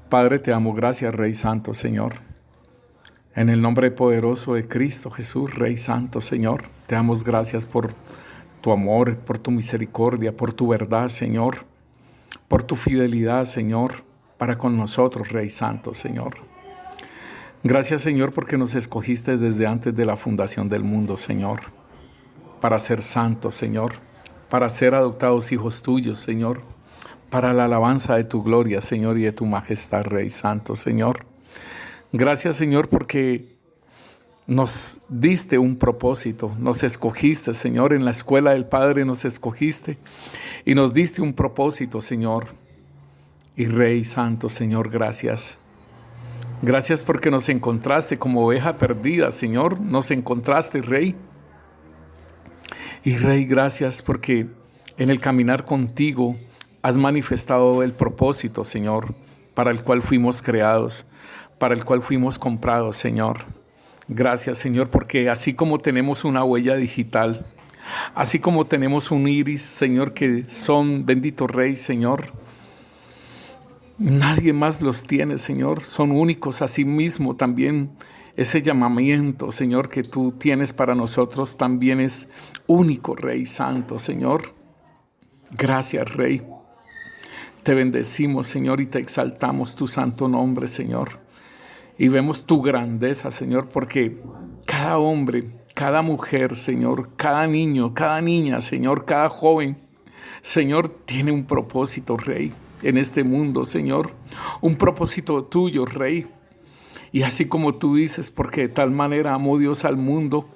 Padre, te damos gracias, Rey Santo, Señor. En el nombre poderoso de Cristo Jesús, Rey Santo, Señor, te damos gracias por tu amor, por tu misericordia, por tu verdad, Señor, por tu fidelidad, Señor, para con nosotros, Rey Santo, Señor. Gracias, Señor, porque nos escogiste desde antes de la fundación del mundo, Señor, para ser santos, Señor, para ser adoptados hijos tuyos, Señor, para la alabanza de tu gloria, Señor, y de tu majestad, Rey Santo, Señor. Gracias, Señor, porque nos diste un propósito, nos escogiste, Señor, en la escuela del Padre nos escogiste y nos diste un propósito, Señor. Y Rey Santo, Señor, gracias. Gracias porque nos encontraste como oveja perdida, Señor, nos encontraste, Rey. Y Rey, gracias porque en el caminar contigo has manifestado el propósito, Señor, para el cual fuimos creados, para el cual fuimos comprados, Señor. Gracias, Señor, porque así como tenemos una huella digital, así como tenemos un iris, Señor, que son, bendito Rey, Señor, nadie más los tiene, Señor, son únicos. Asimismo también ese llamamiento, Señor, que tú tienes para nosotros también es único, Rey Santo, Señor. Gracias, Rey. Te bendecimos, Señor, y te exaltamos tu santo nombre, Señor. Y vemos tu grandeza, Señor, porque cada hombre, cada mujer, Señor, cada niño, cada niña, Señor, cada joven, Señor, tiene un propósito, Rey, en este mundo, Señor. Un propósito tuyo, Rey. Y así como tú dices, porque de tal manera amó Dios al mundo,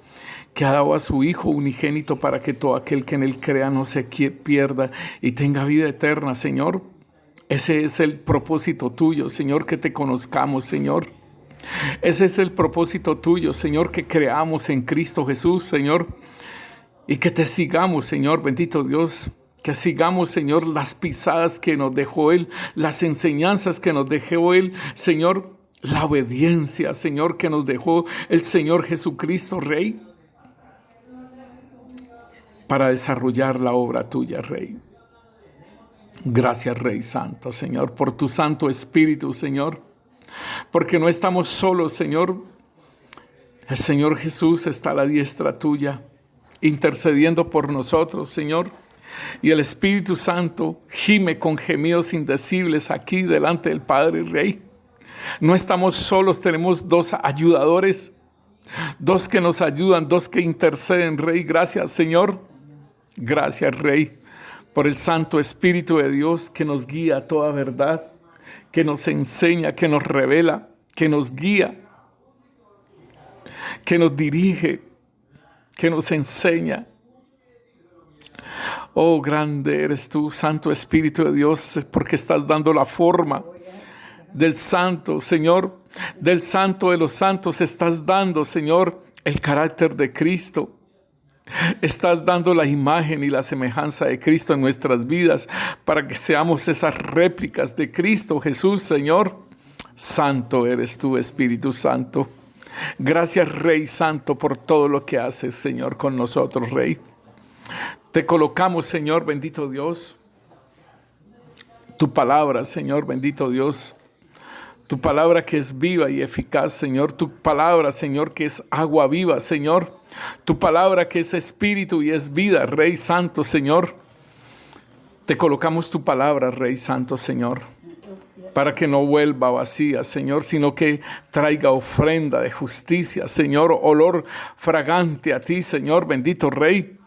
que ha dado a su Hijo unigénito para que todo aquel que en él crea no se pierda y tenga vida eterna, Señor. Ese es el propósito tuyo, Señor, que te conozcamos, Señor. Ese es el propósito tuyo, Señor, que creamos en Cristo Jesús, Señor, y que te sigamos, Señor, bendito Dios, que sigamos, Señor, las pisadas que nos dejó Él, las enseñanzas que nos dejó Él, Señor, la obediencia, Señor, que nos dejó el Señor Jesucristo, Rey, para desarrollar la obra tuya, Rey. Gracias, Rey Santo, Señor, por tu Santo Espíritu, Señor, porque no estamos solos, Señor. El Señor Jesús está a la diestra tuya, intercediendo por nosotros, Señor, y el Espíritu Santo gime con gemidos indecibles aquí delante del Padre, Rey. No estamos solos, tenemos dos ayudadores, dos que nos ayudan, dos que interceden, Rey. Gracias, Señor. Gracias, Rey, por el Santo Espíritu de Dios que nos guía a toda verdad, que nos enseña, que nos revela, que nos guía, que nos dirige, que nos enseña. Oh, grande eres tú, Santo Espíritu de Dios, porque estás dando la forma del Santo, Señor, del Santo de los Santos. Estás dando, Señor, el carácter de Cristo. Estás dando la imagen y la semejanza de Cristo en nuestras vidas para que seamos esas réplicas de Cristo Jesús, Señor. Santo eres tú, Espíritu Santo. Gracias, Rey Santo, por todo lo que haces, Señor, con nosotros, Rey. Te colocamos, Señor, bendito Dios, tu palabra, Señor, bendito Dios. Tu palabra que es viva y eficaz, Señor. Tu palabra, Señor, que es agua viva, Señor. Tu palabra que es espíritu y es vida, Rey Santo, Señor. Te colocamos tu palabra, Rey Santo, Señor, para que no vuelva vacía, Señor, sino que traiga ofrenda de justicia, Señor, olor fragante a ti, Señor, bendito Rey.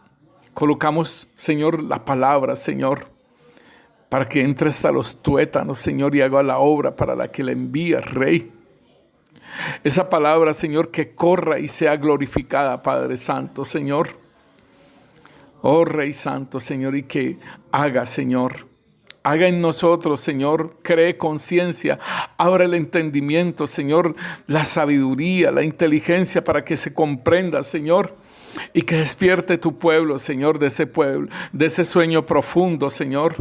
Colocamos, Señor, la palabra, Señor, para que entre hasta los tuétanos, Señor, y haga la obra para la que le envías, Rey. Esa palabra, Señor, que corra y sea glorificada, Padre Santo, Señor. Oh, Rey Santo, Señor, y que haga, Señor, haga en nosotros, Señor, cree conciencia, abra el entendimiento, Señor, la sabiduría, la inteligencia para que se comprenda, Señor, y que despierte tu pueblo, Señor, de ese sueño profundo, Señor.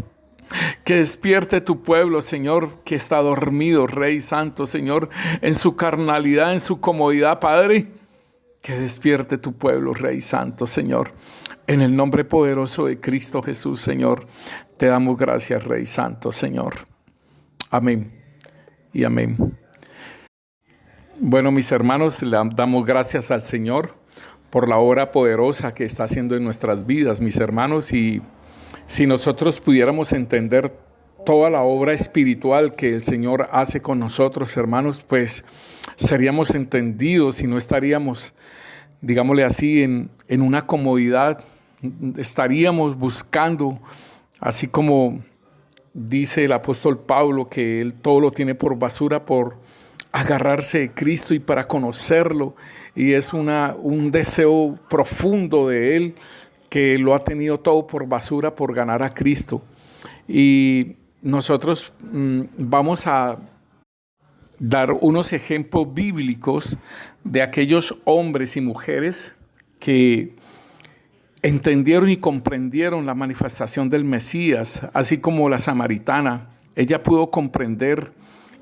Que despierte tu pueblo, Señor, que está dormido, Rey Santo, Señor, en su carnalidad, en su comodidad, Padre. Que despierte tu pueblo, Rey Santo, Señor. En el nombre poderoso de Cristo Jesús, Señor, te damos gracias, Rey Santo, Señor. Amén y amén. Bueno, mis hermanos, le damos gracias al Señor por la obra poderosa que está haciendo en nuestras vidas, mis hermanos, y si nosotros pudiéramos entender toda la obra espiritual que el Señor hace con nosotros, hermanos, pues seríamos entendidos y no estaríamos, digámosle así, en una comodidad. Estaríamos buscando, así como dice el apóstol Pablo, que él todo lo tiene por basura por agarrarse de Cristo y para conocerlo, y es un deseo profundo de él, que lo ha tenido todo por basura por ganar a Cristo. Y nosotros vamos a dar unos ejemplos bíblicos de aquellos hombres y mujeres que entendieron y comprendieron la manifestación del Mesías, así como la samaritana. Ella pudo comprender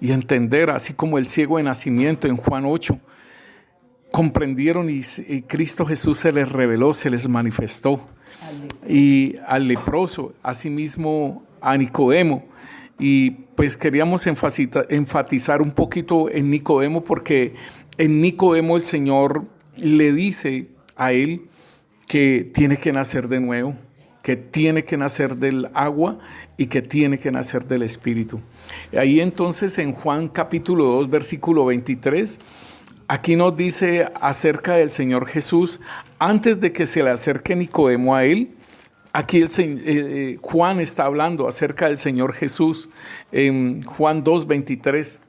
y entender, así como el ciego de nacimiento en Juan 8, comprendieron y Cristo Jesús se les reveló, se les manifestó. Y al leproso, asimismo a Nicodemo. Y pues queríamos enfatizar un poquito en Nicodemo, porque en Nicodemo el Señor le dice a él que tiene que nacer de nuevo, que tiene que nacer del agua y que tiene que nacer del Espíritu. Ahí entonces en Juan capítulo 2, versículo 23, aquí nos dice acerca del Señor Jesús, antes de que se le acerque Nicodemo a él. Aquí Juan está hablando acerca del Señor Jesús en Juan 2, 23.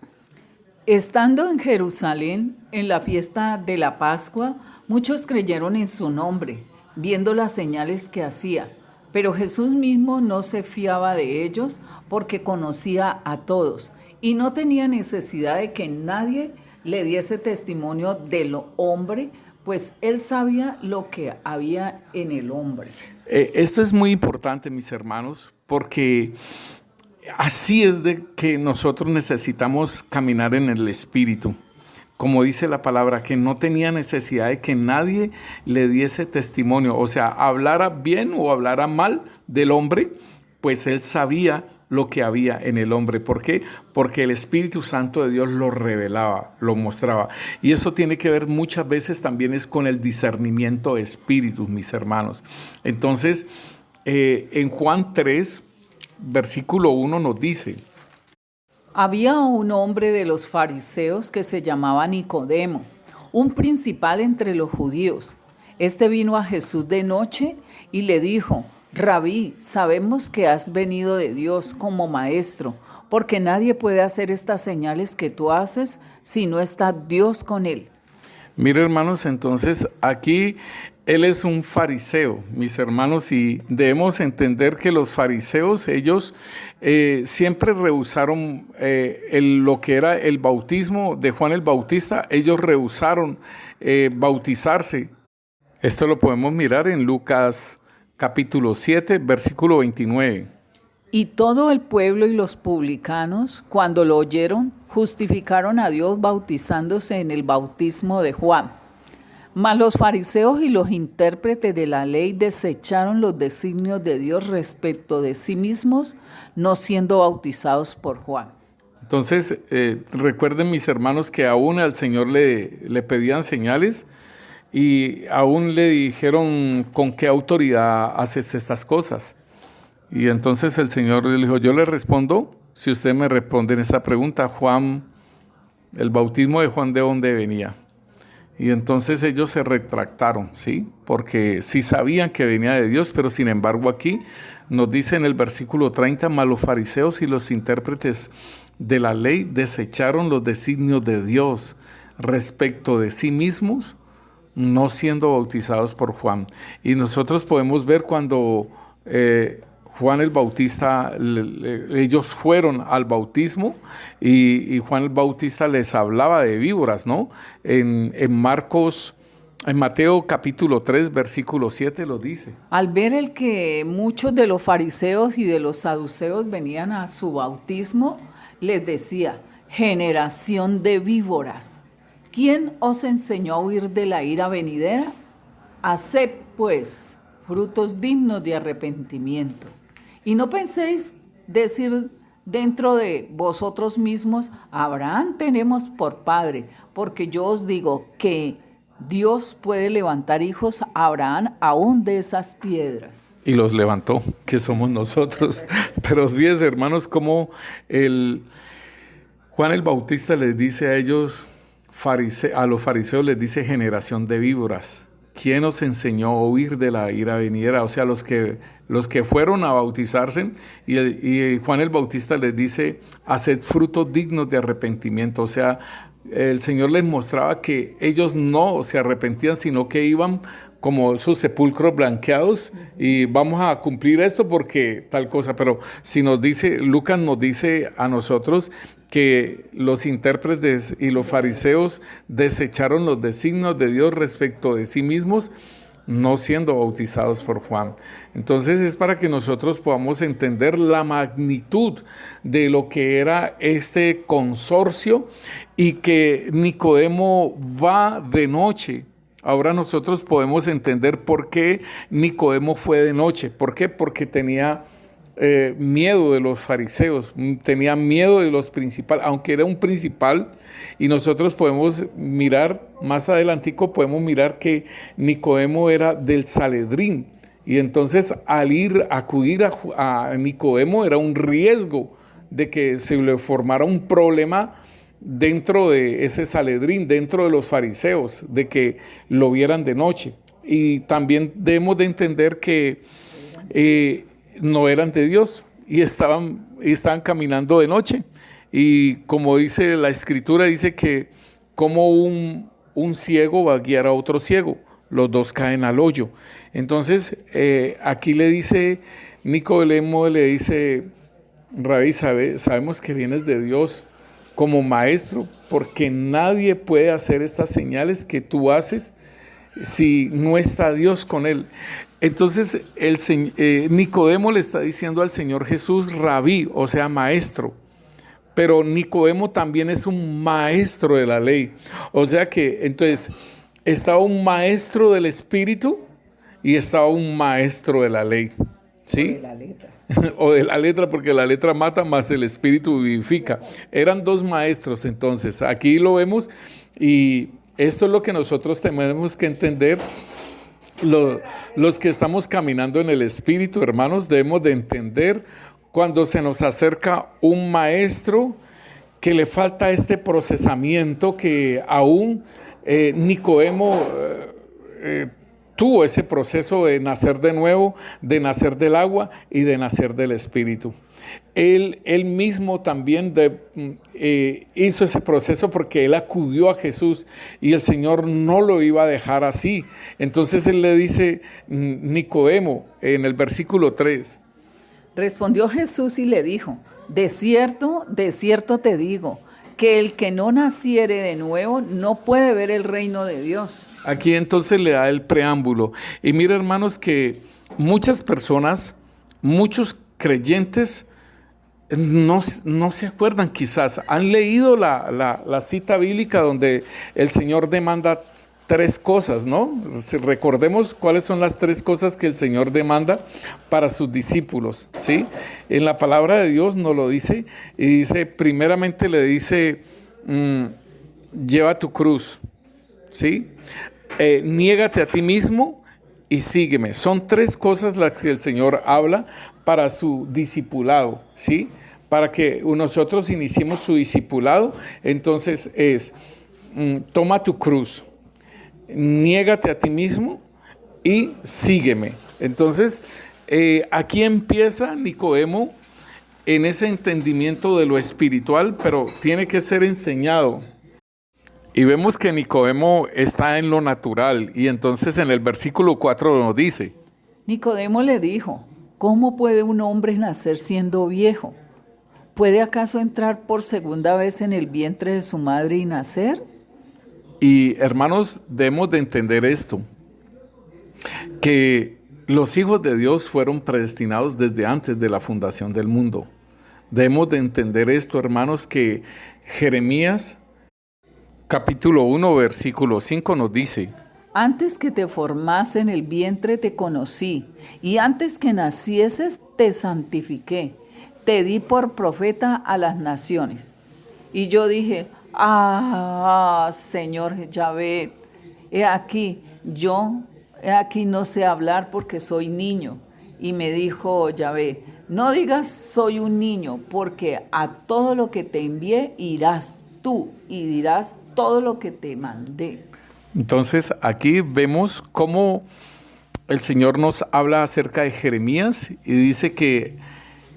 Estando en Jerusalén, en la fiesta de la Pascua, muchos creyeron en su nombre, viendo las señales que hacía. Pero Jesús mismo no se fiaba de ellos porque conocía a todos y no tenía necesidad de que nadie le diese testimonio del hombre, pues él sabía lo que había en el hombre. Esto es muy importante, mis hermanos, porque así es de que nosotros necesitamos caminar en el Espíritu. Como dice la palabra, que no tenía necesidad de que nadie le diese testimonio, o sea, hablara bien o hablara mal del hombre, pues él sabía lo que había en el hombre. ¿Por qué? Porque el Espíritu Santo de Dios lo revelaba, lo mostraba. Y eso tiene que ver muchas veces también es con el discernimiento de espíritus, mis hermanos. Entonces, en Juan 3, versículo 1 nos dice: Había un hombre de los fariseos que se llamaba Nicodemo, un principal entre los judíos. Este vino a Jesús de noche y le dijo: Rabí, sabemos que has venido de Dios como maestro, porque nadie puede hacer estas señales que tú haces si no está Dios con él. Mire, hermanos, entonces aquí él es un fariseo, mis hermanos, y debemos entender que los fariseos, ellos siempre rehusaron lo que era el bautismo de Juan el Bautista. Ellos rehusaron bautizarse. Esto lo podemos mirar en Lucas capítulo 7, versículo 29. Y todo el pueblo y los publicanos, cuando lo oyeron, justificaron a Dios bautizándose en el bautismo de Juan. Mas los fariseos y los intérpretes de la ley desecharon los designios de Dios respecto de sí mismos, no siendo bautizados por Juan. Entonces, recuerden, mis hermanos, que aún al Señor le pedían señales y aún le dijeron con qué autoridad haces estas cosas. Y entonces el Señor le dijo: yo le respondo, si usted me responde en esta pregunta, Juan, el bautismo de Juan, ¿de dónde venía? Y entonces ellos se retractaron, ¿sí? Porque sí sabían que venía de Dios, pero sin embargo aquí nos dice en el versículo 30, mas los fariseos y los intérpretes de la ley desecharon los designios de Dios respecto de sí mismos, no siendo bautizados por Juan. Y nosotros podemos ver cuando Juan el Bautista, ellos fueron al bautismo y Juan el Bautista les hablaba de víboras, ¿no? En Mateo capítulo 3, versículo 7 lo dice. Al ver el que muchos de los fariseos y de los saduceos venían a su bautismo, les decía: generación de víboras, ¿quién os enseñó a huir de la ira venidera? Haced, pues, frutos dignos de arrepentimiento. Y no penséis decir dentro de vosotros mismos, Abraham tenemos por padre, porque yo os digo que Dios puede levantar hijos a Abraham aún de esas piedras. Y los levantó, que somos nosotros. Pero fíjense, hermanos, cómo Juan el Bautista les dice a ellos, a los fariseos les dice generación de víboras. ¿Quién os enseñó a huir de la ira venidera? O sea, los que fueron a bautizarse, y Juan el Bautista les dice, haced frutos dignos de arrepentimiento. O sea, el Señor les mostraba que ellos no se arrepentían, sino que iban como sus sepulcros blanqueados y vamos a cumplir esto porque tal cosa. Pero si nos dice, Lucas nos dice a nosotros que los intérpretes y los fariseos desecharon los designios de Dios respecto de sí mismos, no siendo bautizados por Juan. Entonces es para que nosotros podamos entender la magnitud de lo que era este consorcio y que Nicodemo va de noche. Ahora nosotros podemos entender por qué Nicodemo fue de noche. ¿Por qué? Porque tenía miedo de los fariseos, tenía miedo de los principales, aunque era un principal, y nosotros podemos mirar, más adelantico podemos mirar que Nicodemo era del Sanedrín, y entonces acudir a Nicodemo era un riesgo de que se le formara un problema dentro de ese Sanedrín, dentro de los fariseos, de que lo vieran de noche. Y también debemos de entender que no eran de Dios y estaban caminando de noche. Y como dice la Escritura, dice que como un ciego va a guiar a otro ciego, los dos caen al hoyo. Entonces, aquí le dice, Nicodemo le dice, Rabí, sabemos que vienes de Dios como maestro, porque nadie puede hacer estas señales que tú haces si no está Dios con él. Entonces Nicodemo le está diciendo al Señor Jesús Rabí, o sea maestro, pero Nicodemo también es un maestro de la ley. O sea que entonces estaba un maestro del Espíritu y estaba un maestro de la ley, ¿sí? De la letra. O de la letra, porque la letra mata, más el Espíritu vivifica. Eran dos maestros. Entonces aquí lo vemos, y esto es lo que nosotros tenemos que entender. Los que estamos caminando en el Espíritu, hermanos, debemos de entender cuando se nos acerca un maestro que le falta este procesamiento que aún Nicodemo tuvo ese proceso de nacer de nuevo, de nacer del agua y de nacer del Espíritu. Él mismo también hizo ese proceso porque él acudió a Jesús y el Señor no lo iba a dejar así. Entonces él le dice, Nicodemo, en el versículo 3. Respondió Jesús y le dijo, de cierto te digo, que el que no naciere de nuevo no puede ver el reino de Dios. Aquí entonces le da el preámbulo. Y mira, hermanos, que muchas personas, muchos creyentes, no se acuerdan quizás, han leído la cita bíblica donde el Señor demanda 3 cosas, ¿no? Recordemos cuáles son las 3 cosas que el Señor demanda para sus discípulos, ¿sí? En la palabra de Dios nos lo dice, y dice, primeramente le dice, lleva tu cruz, ¿sí? Niégate a ti mismo y sígueme. Son 3 cosas las que el Señor habla para su discipulado, ¿sí? Para que nosotros iniciemos su discipulado. Entonces es, toma tu cruz, niégate a ti mismo y sígueme. Entonces aquí empieza Nicodemo en ese entendimiento de lo espiritual, pero tiene que ser enseñado. Y vemos que Nicodemo está en lo natural, y entonces en el versículo 4 nos dice, Nicodemo le dijo, ¿cómo puede un hombre nacer siendo viejo? ¿Puede acaso entrar por segunda vez en el vientre de su madre y nacer? Y hermanos, debemos de entender esto, que los hijos de Dios fueron predestinados desde antes de la fundación del mundo. Debemos de entender esto, hermanos, que Jeremías capítulo 1, versículo 5 nos dice, antes que te formase en el vientre te conocí, y antes que nacieses te santifiqué, te di por profeta a las naciones. Y yo dije, Señor Yahvé, he aquí no sé hablar porque soy niño. Y me dijo Yahvé, no digas soy un niño, porque a todo lo que te envié irás tú y dirás todo lo que te mandé. Entonces aquí vemos cómo el Señor nos habla acerca de Jeremías y dice que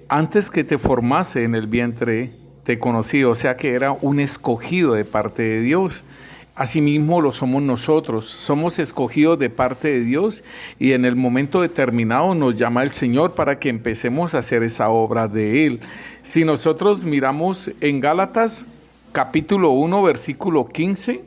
antes que te formase en el vientre te conocí, o sea que era un escogido de parte de Dios. Asimismo lo somos nosotros, somos escogidos de parte de Dios y en el momento determinado nos llama el Señor para que empecemos a hacer esa obra de Él. Si nosotros miramos en Gálatas capítulo 1 versículo 15,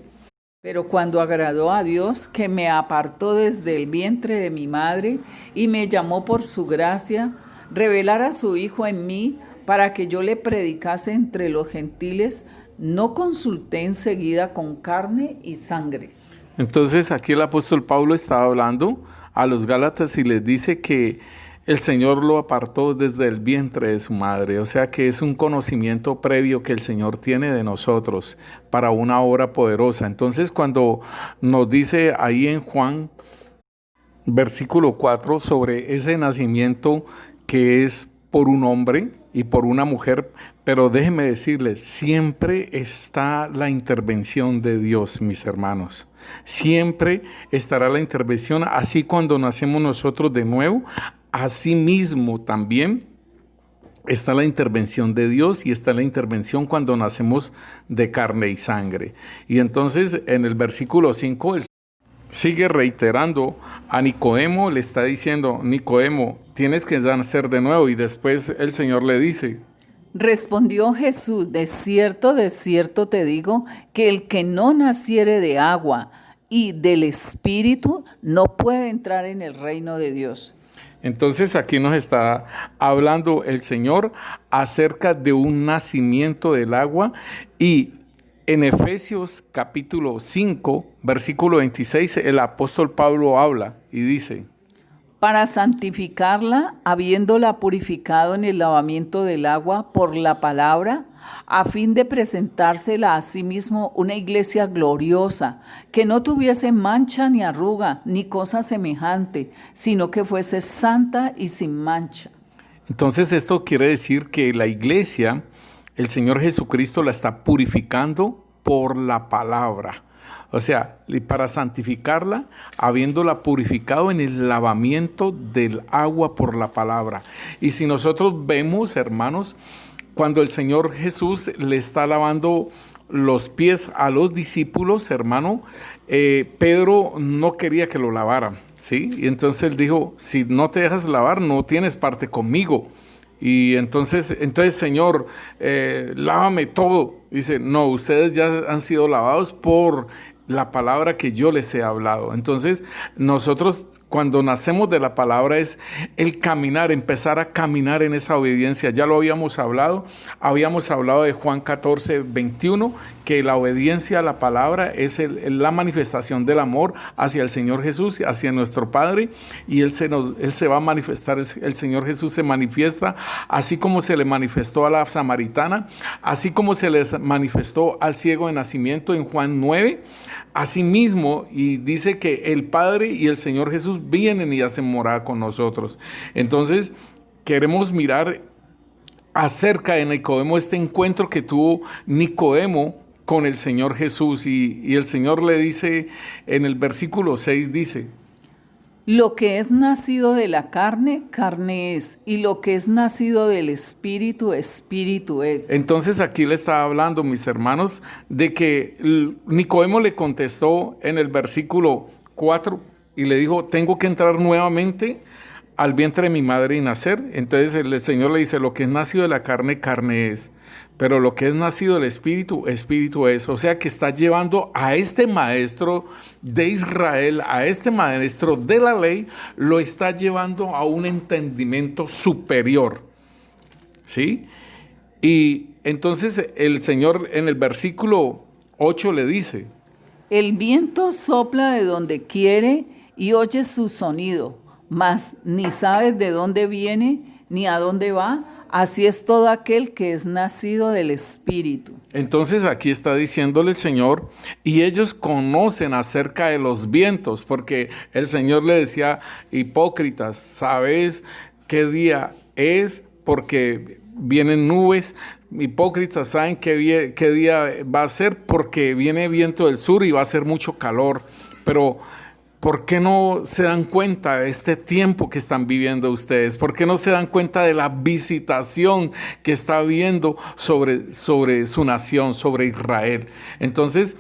pero cuando agradó a Dios, que me apartó desde el vientre de mi madre y me llamó por su gracia, revelar a su Hijo en mí para que yo le predicase entre los gentiles, no consulté enseguida con carne y sangre. Entonces aquí el apóstol Pablo estaba hablando a los Gálatas y les dice que el Señor lo apartó desde el vientre de su madre, o sea que es un conocimiento previo que el Señor tiene de nosotros para una obra poderosa. Entonces cuando nos dice ahí en Juan, versículo 4, sobre ese nacimiento que es por un hombre y por una mujer, pero déjenme decirles, siempre está la intervención de Dios, mis hermanos. Siempre estará la intervención, así cuando nacemos nosotros de nuevo, así mismo también está la intervención de Dios y está la intervención cuando nacemos de carne y sangre. Y entonces en el versículo 5, él sigue reiterando a Nicodemo, le está diciendo, Nicodemo, tienes que nacer de nuevo. Y después el Señor le dice, respondió Jesús, de cierto te digo, que el que no naciere de agua y del Espíritu no puede entrar en el reino de Dios. Entonces aquí nos está hablando el Señor acerca de un nacimiento del agua y en Efesios capítulo 5, versículo 26, el apóstol Pablo habla y dice, para santificarla, habiéndola purificado en el lavamiento del agua por la palabra, a fin de presentársela a sí mismo una iglesia gloriosa, que no tuviese mancha ni arruga, ni cosa semejante, sino que fuese santa y sin mancha. Entonces esto quiere decir que la iglesia, el Señor Jesucristo la está purificando por la palabra. O sea, para santificarla, habiéndola purificado en el lavamiento del agua por la palabra. Y si nosotros vemos, hermanos, cuando el Señor Jesús le está lavando los pies a los discípulos, hermano, Pedro no quería que lo lavaran, ¿sí? Y entonces él dijo, si no te dejas lavar, no tienes parte conmigo. Y entonces Señor, lávame todo. Dice, no, ustedes ya han sido lavados por la palabra que yo les he hablado. Entonces, nosotros cuando nacemos de la palabra es el caminar, empezar a caminar en esa obediencia. Ya lo habíamos hablado de Juan 14, 21, que la obediencia a la palabra es la manifestación del amor hacia el Señor Jesús, hacia nuestro Padre, y Él se va a manifestar, el Señor Jesús se manifiesta, así como se le manifestó a la samaritana, así como se les manifestó al ciego de nacimiento en Juan 9, así mismo, y dice que el Padre y el Señor Jesús vienen y hacen morada con nosotros. Entonces, queremos mirar acerca de Nicodemo, este encuentro que tuvo Nicodemo con el Señor Jesús, y el Señor le dice, en el versículo 6 dice, lo que es nacido de la carne, carne es, y lo que es nacido del Espíritu, Espíritu es. Entonces aquí le estaba hablando, mis hermanos, de que Nicodemo le contestó en el versículo 4 y le dijo, tengo que entrar nuevamente al vientre de mi madre y nacer. Entonces el Señor le dice, lo que es nacido de la carne, carne es, pero lo que es nacido del Espíritu, Espíritu es. O sea que está llevando a este maestro de Israel, a este maestro de la ley, lo está llevando a un entendimiento superior, ¿sí? Y entonces el Señor en el versículo 8 le dice, el viento sopla de donde quiere y oyes su sonido, mas ni sabes de dónde viene ni a dónde va. Así es todo aquel que es nacido del Espíritu. Entonces aquí está diciéndole el Señor, y ellos conocen acerca de los vientos, porque el Señor le decía, hipócritas, ¿sabes qué día es? Porque vienen nubes. Hipócritas, ¿saben qué día va a ser? Porque viene viento del sur y va a ser mucho calor. Pero ¿por qué no se dan cuenta de este tiempo que están viviendo ustedes? ¿Por qué no se dan cuenta de la visitación que está habiendo sobre su nación, sobre Israel? Entonces,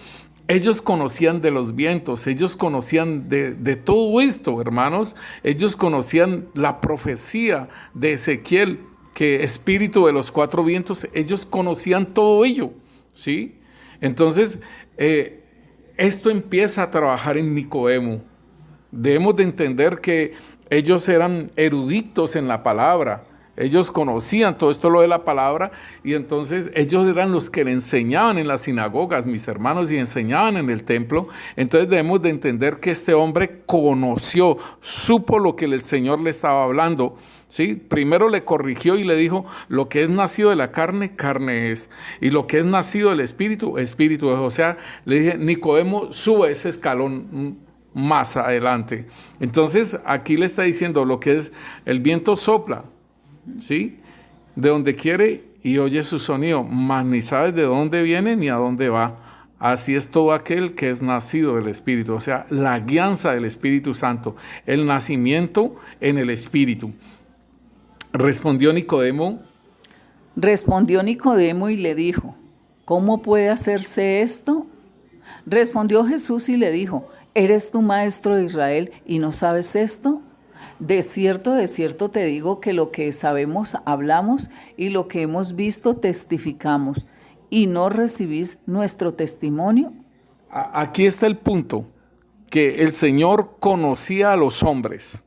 ellos conocían de los vientos, ellos conocían de todo esto, hermanos. Ellos conocían la profecía de Ezequiel, que espíritu de los cuatro vientos, ellos conocían todo ello, ¿sí? Entonces, esto empieza a trabajar en Nicodemo. Debemos de entender que ellos eran eruditos en la palabra, ellos conocían todo esto lo de la palabra, y entonces ellos eran los que le enseñaban en las sinagogas, mis hermanos, y enseñaban en el templo. Entonces debemos de entender que este hombre conoció, supo lo que el Señor le estaba hablando, ¿sí? Primero le corrigió y le dijo, lo que es nacido de la carne, carne es, y lo que es nacido del espíritu, espíritu es. O sea, le dije, Nicodemo, sube ese escalón más adelante. Entonces aquí le está diciendo, lo que es el viento sopla, ¿sí? De donde quiere y oye su sonido, mas ni sabes de dónde viene ni a dónde va. Así es todo aquel que es nacido del Espíritu. O sea, la guianza del Espíritu Santo, el nacimiento en el Espíritu. Respondió Nicodemo y le dijo, ¿cómo puede hacerse esto? Respondió Jesús y le dijo, ¿eres tú maestro de Israel y no sabes esto? De cierto te digo que lo que sabemos hablamos y lo que hemos visto testificamos, y no recibís nuestro testimonio. Aquí está el punto, que el Señor conocía a los hombres,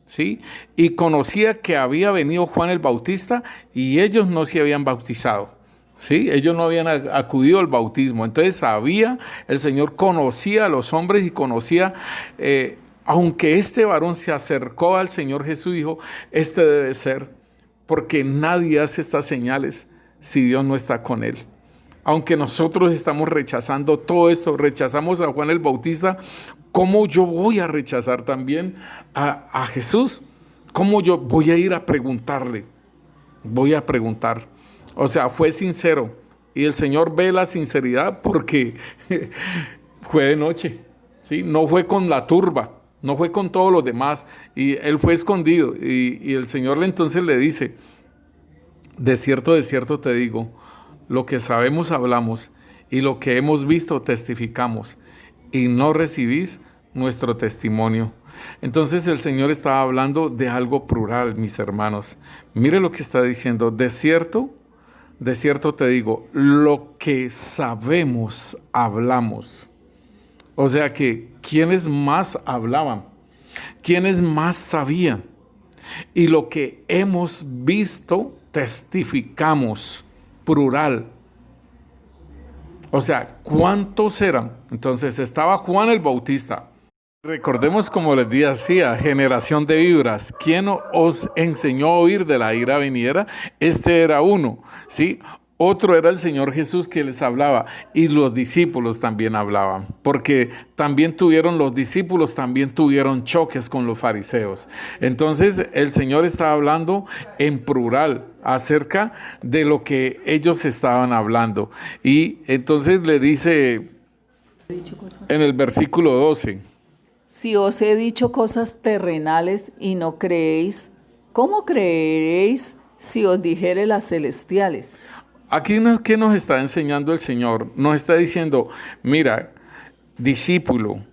¿sí? Y conocía que había venido Juan el Bautista y ellos no se habían bautizado, ¿sí? Ellos no habían acudido al bautismo. Entonces el Señor conocía a los hombres y conocía, aunque este varón se acercó al Señor Jesús, dijo, este debe ser, porque nadie hace estas señales si Dios no está con él. Aunque nosotros estamos rechazando todo esto, rechazamos a Juan el Bautista, ¿cómo yo voy a rechazar también a Jesús? ¿Cómo yo voy a ir a preguntarle? Voy a preguntar. O sea, fue sincero. Y el Señor ve la sinceridad porque fue de noche, ¿sí? No fue con la turba, no fue con todos los demás. Y él fue escondido. Y el Señor entonces le dice, de cierto te digo, lo que sabemos hablamos y lo que hemos visto testificamos, y no recibís nuestro testimonio. Entonces el Señor estaba hablando de algo plural, mis hermanos. Mire lo que está diciendo, de cierto te digo, lo que sabemos hablamos. O sea que, ¿quiénes más hablaban? ¿Quiénes más sabían? Y lo que hemos visto testificamos. Plural. O sea, ¿cuántos eran? Entonces estaba Juan el Bautista. Recordemos, como les decía, generación de víboras. ¿Quién os enseñó a oír de la ira venidera? Este era uno, ¿sí? Otro era el Señor Jesús que les hablaba, y los discípulos también hablaban, porque los discípulos también tuvieron choques con los fariseos. Entonces el Señor estaba hablando en plural acerca de lo que ellos estaban hablando. Y entonces le dice en el versículo 12, si os he dicho cosas terrenales y no creéis, ¿cómo creeréis si os dijere las celestiales? Aquí, ¿qué nos está enseñando el Señor? Nos está diciendo, mira, discípulo,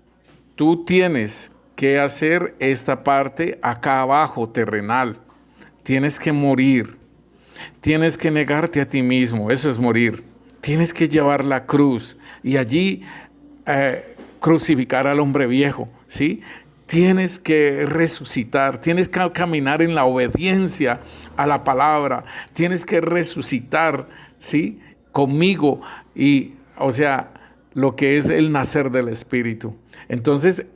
tú tienes que hacer esta parte acá abajo, terrenal. Tienes que morir. Tienes que negarte a ti mismo. Eso es morir. Tienes que llevar la cruz y allí crucificar al hombre viejo, ¿sí? Tienes que resucitar, tienes que caminar en la obediencia a la palabra, tienes que resucitar, ¿sí? Conmigo, y, o sea, lo que es el nacer del Espíritu. Entonces,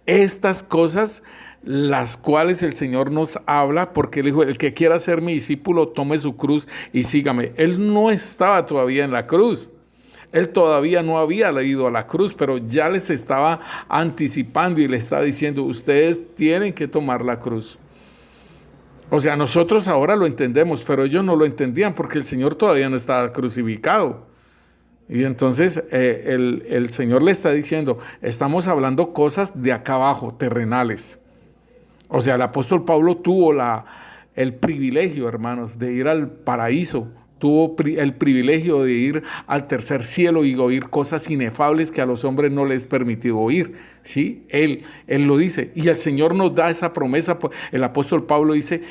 estas cosas las cuales el Señor nos habla, porque Él dijo, el que quiera ser mi discípulo, tome su cruz y sígame. Él no estaba todavía en la cruz. Él todavía no había ido a la cruz, pero ya les estaba anticipando y le estaba diciendo, ustedes tienen que tomar la cruz. O sea, nosotros ahora lo entendemos, pero ellos no lo entendían porque el Señor todavía no estaba crucificado. Y entonces el Señor le está diciendo, estamos hablando cosas de acá abajo, terrenales. O sea, el apóstol Pablo tuvo el privilegio, hermanos, de ir al paraíso. Tuvo el privilegio de ir al tercer cielo y oír cosas inefables que a los hombres no les permitió oír. ¿Sí? Él lo dice. Y el Señor nos da esa promesa. El apóstol Pablo dice,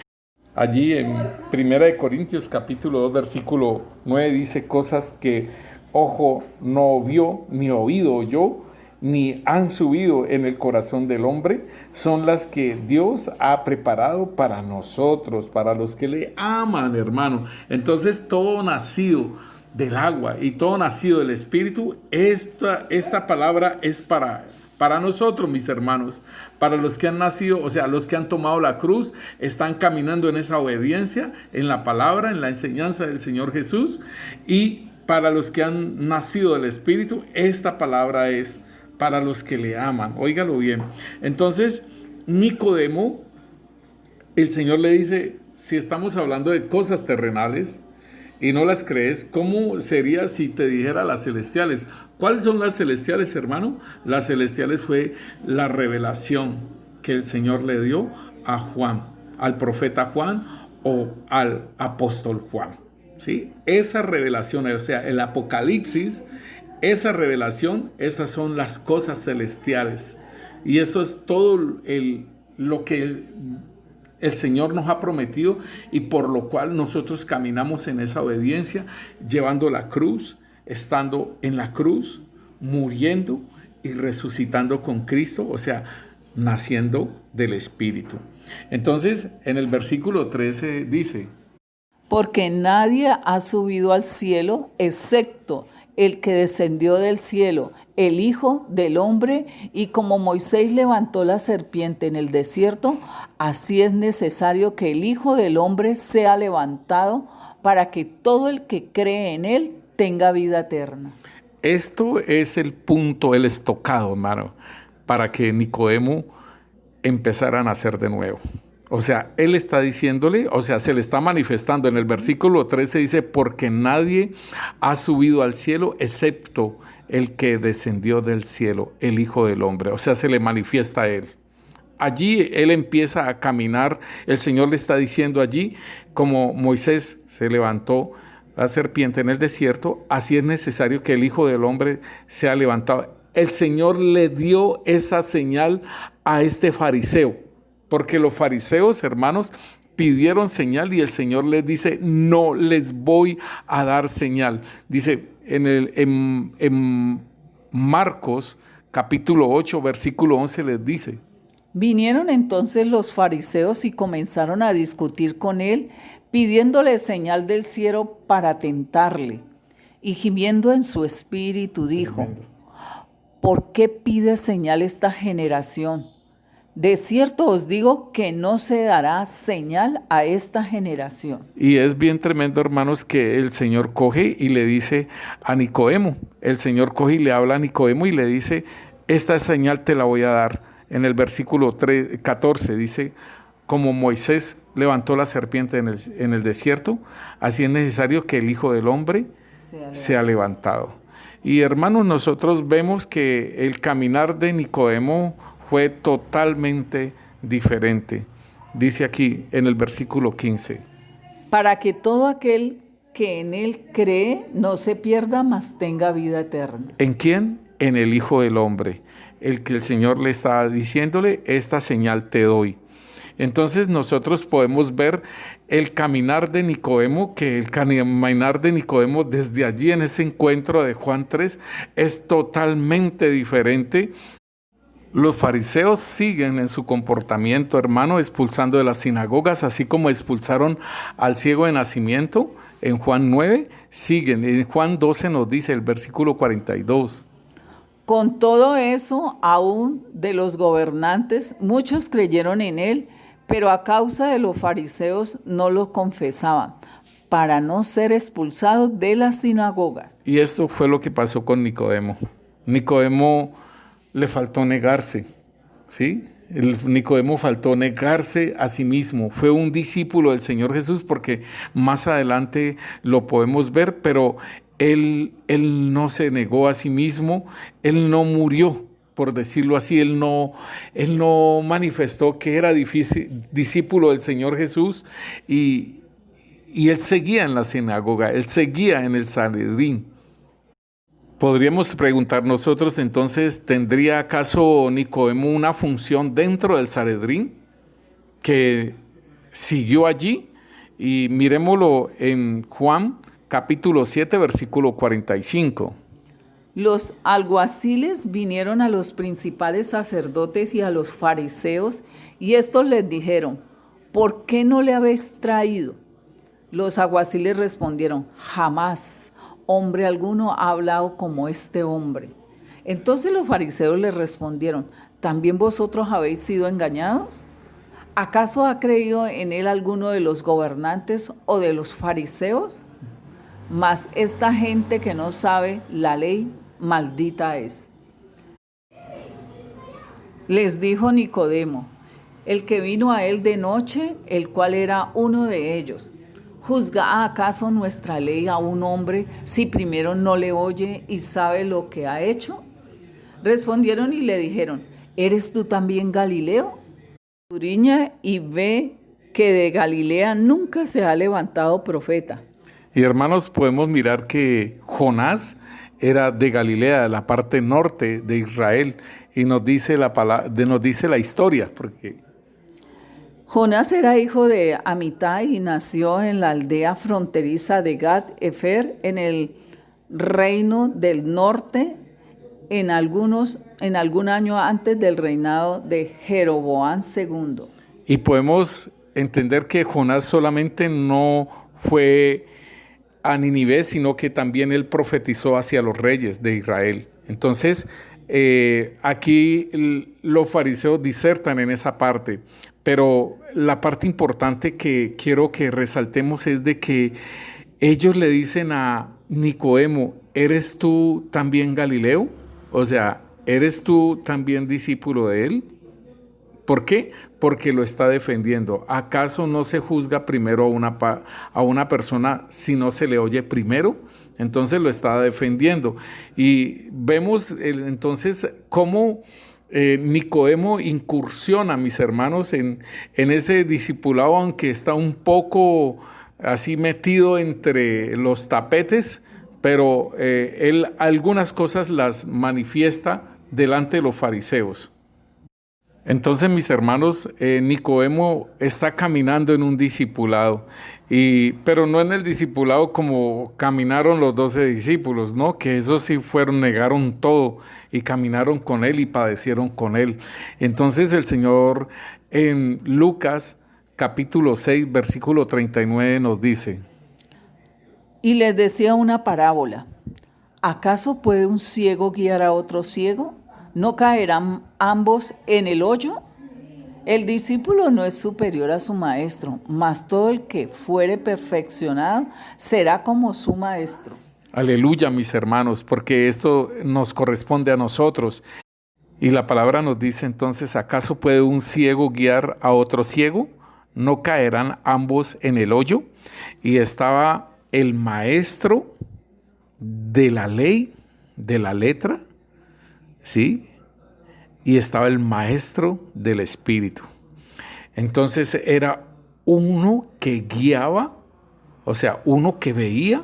allí en 1 Corintios capítulo 2, versículo 9, dice cosas que ojo no vio, ni oído oyó, ni han subido en el corazón del hombre, son las que Dios ha preparado para nosotros, para los que le aman, hermano. Entonces, todo nacido del agua y todo nacido del Espíritu, esta palabra es para nosotros, mis hermanos, para los que han nacido, o sea, los que han tomado la cruz, están caminando en esa obediencia, en la palabra, en la enseñanza del Señor Jesús, y para los que han nacido del Espíritu, esta palabra es para los que le aman. Óigalo bien. Entonces, Nicodemo, el Señor le dice, si estamos hablando de cosas terrenales y no las crees, ¿cómo sería si te dijera las celestiales? ¿Cuáles son las celestiales, hermano? Las celestiales fue la revelación que el Señor le dio a Juan, al profeta Juan o al apóstol Juan. ¿Sí? Esa revelación, o sea, el Apocalipsis, esa revelación, esas son las cosas celestiales. Y eso es todo lo que el Señor nos ha prometido y por lo cual nosotros caminamos en esa obediencia, llevando la cruz, estando en la cruz, muriendo y resucitando con Cristo, o sea, naciendo del Espíritu. Entonces, en el versículo 13 dice, porque nadie ha subido al cielo excepto el que descendió del cielo, el Hijo del Hombre, y como Moisés levantó la serpiente en el desierto, así es necesario que el Hijo del Hombre sea levantado para que todo el que cree en él tenga vida eterna. Esto es el punto, el estocado, hermano, para que Nicodemo empezara a nacer de nuevo. O sea, él está diciéndole, o sea, se le está manifestando. En el versículo 13 dice, porque nadie ha subido al cielo excepto el que descendió del cielo, el Hijo del Hombre. O sea, se le manifiesta a él. Allí él empieza a caminar. El Señor le está diciendo allí, como Moisés se levantó la serpiente en el desierto, así es necesario que el Hijo del Hombre sea levantado. El Señor le dio esa señal a este fariseo. Porque los fariseos, hermanos, pidieron señal y el Señor les dice, no les voy a dar señal. Dice en Marcos capítulo 8, versículo 11 les dice. Vinieron entonces los fariseos y comenzaron a discutir con él, pidiéndole señal del cielo para tentarle. Y gimiendo en su espíritu dijo, ¿por qué pide señal esta generación? De cierto os digo que no se dará señal a esta generación. Y es bien tremendo, hermanos, que el Señor coge y le dice a Nicodemo, el Señor coge y le habla a Nicodemo y le dice, esta señal te la voy a dar. En el versículo 14 dice, como Moisés levantó la serpiente en el desierto, así es necesario que el Hijo del Hombre sea levantado. Y hermanos, nosotros vemos que el caminar de Nicodemo fue totalmente diferente. Dice aquí en el versículo 15. Para que todo aquel que en él cree no se pierda, mas tenga vida eterna. ¿En quién? En el Hijo del Hombre. El que el Señor le está diciéndole, esta señal te doy. Entonces nosotros podemos ver el caminar de Nicodemo, que el caminar de Nicodemo desde allí en ese encuentro de Juan 3 es totalmente diferente. Los fariseos siguen en su comportamiento, hermano, expulsando de las sinagogas, así como expulsaron al ciego de nacimiento en Juan 9, siguen. En Juan 12 nos dice el versículo 42. Con todo eso, aún de los gobernantes, muchos creyeron en él, pero a causa de los fariseos no lo confesaban, para no ser expulsados de las sinagogas. Y esto fue lo que pasó con Nicodemo. Nicodemo le faltó negarse, ¿sí? Nicodemo faltó negarse a sí mismo. Fue un discípulo del Señor Jesús porque más adelante lo podemos ver, pero él no se negó a sí mismo, él no murió, por decirlo así, él no manifestó que era discípulo del Señor Jesús y él seguía en la sinagoga, él seguía en el Sanedrín. Podríamos preguntar nosotros entonces, ¿tendría acaso Nicodemo una función dentro del Sanedrín que siguió allí? Y miremoslo en Juan capítulo 7, versículo 45. Los alguaciles vinieron a los principales sacerdotes y a los fariseos, y estos les dijeron, ¿por qué no le habéis traído? Los alguaciles respondieron, jamás hombre alguno ha hablado como este hombre. Entonces los fariseos les respondieron, ¿también vosotros habéis sido engañados? ¿Acaso ha creído en él alguno de los gobernantes o de los fariseos? Mas esta gente que no sabe la ley, maldita es. Les dijo Nicodemo, el que vino a él de noche, el cual era uno de ellos. ¿Juzga acaso nuestra ley a un hombre si primero no le oye y sabe lo que ha hecho? Respondieron y le dijeron, ¿eres tú también Galileo? Escudriña y ve que de Galilea nunca se ha levantado profeta. Y hermanos, podemos mirar que Jonás era de Galilea, de la parte norte de Israel, y nos dice la historia, porque Jonás era hijo de Amitai y nació en la aldea fronteriza de Gat-Efer, en el reino del norte, en algún año antes del reinado de Jeroboam II. Y podemos entender que Jonás solamente no fue a Nínive, sino que también él profetizó hacia los reyes de Israel. Entonces, aquí los fariseos disertan en esa parte, pero la parte importante que quiero que resaltemos es de que ellos le dicen a Nicodemo, ¿eres tú también Galileo? O sea, ¿eres tú también discípulo de él? ¿Por qué? Porque lo está defendiendo. ¿Acaso no se juzga primero a una persona si no se le oye primero? Entonces lo está defendiendo. Y vemos entonces cómo Nicodemo incursiona, mis hermanos, en ese discipulado, aunque está un poco así metido entre los tapetes, pero él algunas cosas las manifiesta delante de los fariseos. Entonces, mis hermanos, Nicodemo está caminando en un discipulado, pero no en el discipulado como caminaron los 12 discípulos, ¿no? Que esos sí negaron todo y caminaron con él y padecieron con él. Entonces el Señor en Lucas capítulo 6, versículo 39 nos dice: Y les decía una parábola, ¿acaso puede un ciego guiar a otro ciego? ¿No caerán ambos en el hoyo? El discípulo no es superior a su maestro, mas todo el que fuere perfeccionado será como su maestro. Aleluya, mis hermanos, porque esto nos corresponde a nosotros. Y la palabra nos dice entonces, ¿acaso puede un ciego guiar a otro ciego? ¿No caerán ambos en el hoyo? Y estaba el maestro de la ley, de la letra, ¿sí? Y estaba el maestro del espíritu. Entonces era uno que guiaba, o sea, uno que veía,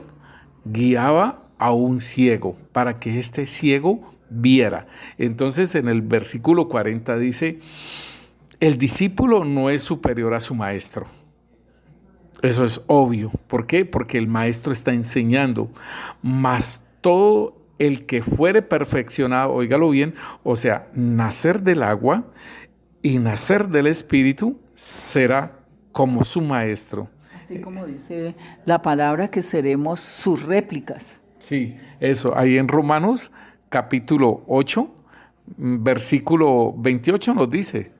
guiaba a un ciego para que este ciego viera. Entonces en el versículo 40 dice, el discípulo no es superior a su maestro. Eso es obvio. ¿Por qué? Porque el maestro está enseñando, mas todo el que fuere perfeccionado, óigalo bien, o sea, nacer del agua y nacer del espíritu será como su maestro. Así como dice la palabra que seremos sus réplicas. Sí, eso, ahí en Romanos capítulo 8, versículo 28 nos dice: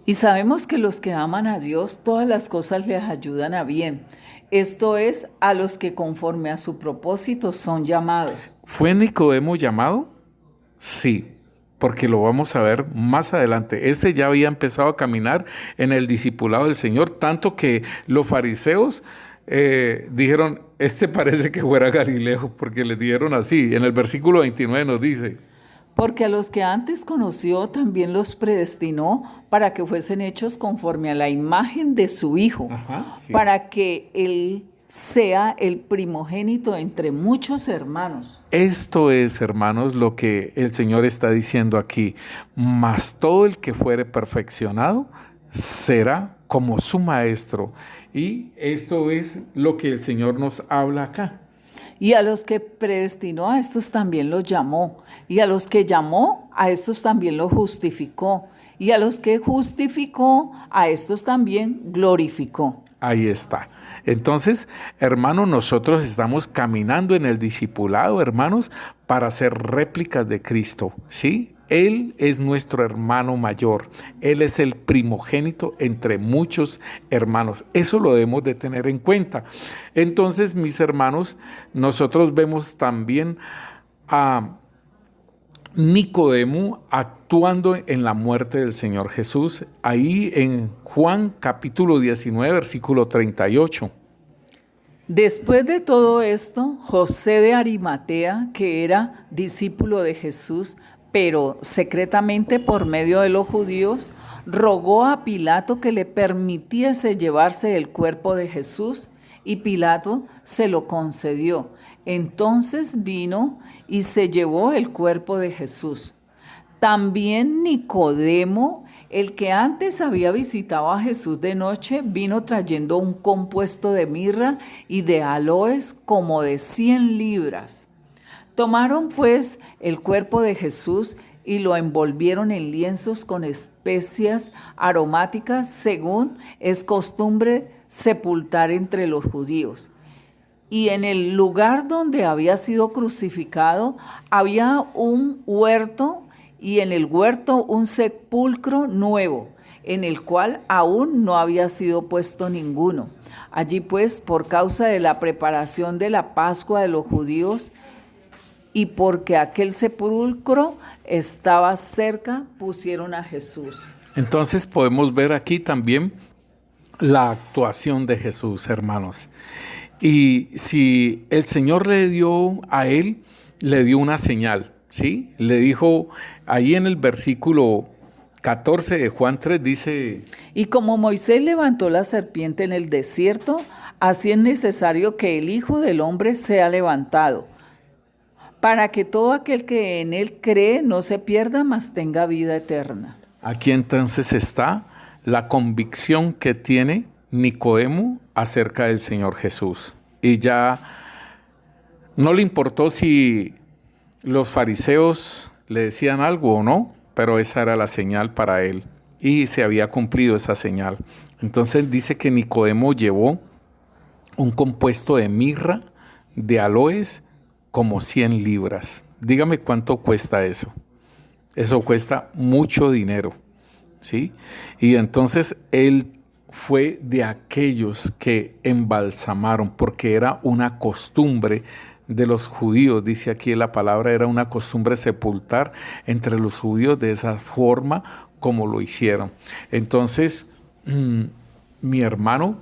Y sabemos que los que aman a Dios, todas las cosas les ayudan a bien. Esto es, a los que conforme a su propósito son llamados. ¿Fue Nicodemo llamado? Sí, porque lo vamos a ver más adelante. Este ya había empezado a caminar en el discipulado del Señor, tanto que los fariseos dijeron, este parece que fuera Galileo, porque le dijeron así. En el versículo 29 nos dice: Porque a los que antes conoció también los predestinó para que fuesen hechos conforme a la imagen de su Hijo, sí. para que Él sea el primogénito entre muchos hermanos. Esto es, hermanos, lo que el Señor está diciendo aquí. Mas todo el que fuere perfeccionado será como su maestro. Y esto es lo que el Señor nos habla acá. Y a los que predestinó, a estos también los llamó. Y a los que llamó, a estos también los justificó. Y a los que justificó, a estos también glorificó. Ahí está. Entonces, hermanos, nosotros estamos caminando en el discipulado, hermanos, para ser réplicas de Cristo, ¿sí? Él es nuestro hermano mayor. Él es el primogénito entre muchos hermanos. Eso lo debemos de tener en cuenta. Entonces, mis hermanos, nosotros vemos también a Nicodemo actuando en la muerte del Señor Jesús, ahí en Juan capítulo 19, versículo 38. Después de todo esto, José de Arimatea, que era discípulo de Jesús, pero secretamente por medio de los judíos, rogó a Pilato que le permitiese llevarse el cuerpo de Jesús, y Pilato se lo concedió. Entonces vino y se llevó el cuerpo de Jesús. También Nicodemo, el que antes había visitado a Jesús de noche, vino trayendo un compuesto de mirra y de aloes como de 100 libras. Tomaron pues el cuerpo de Jesús y lo envolvieron en lienzos con especias aromáticas, según es costumbre sepultar entre los judíos. Y en el lugar donde había sido crucificado había un huerto, y en el huerto un sepulcro nuevo, en el cual aún no había sido puesto ninguno. Allí pues, por causa de la preparación de la Pascua de los judíos, y porque aquel sepulcro estaba cerca, pusieron a Jesús. Entonces podemos ver aquí también la actuación de Jesús, hermanos. Y si el Señor le dio a él, le dio una señal, ¿sí? Le dijo ahí en el versículo 14 de Juan 3, dice: Y como Moisés levantó la serpiente en el desierto, así es necesario que el Hijo del Hombre sea levantado, para que todo aquel que en él cree no se pierda, mas tenga vida eterna. Aquí entonces está la convicción que tiene Nicodemo acerca del Señor Jesús. Y ya no le importó si los fariseos le decían algo o no, pero esa era la señal para él y se había cumplido esa señal. Entonces dice que Nicodemo llevó un compuesto de mirra, de aloes, como 100 libras. Dígame cuánto cuesta eso. Eso cuesta mucho dinero, ¿sí? Y entonces él fue de aquellos que embalsamaron, porque era una costumbre de los judíos. Dice aquí la palabra, era una costumbre sepultar entre los judíos de esa forma como lo hicieron. Entonces, mi hermano,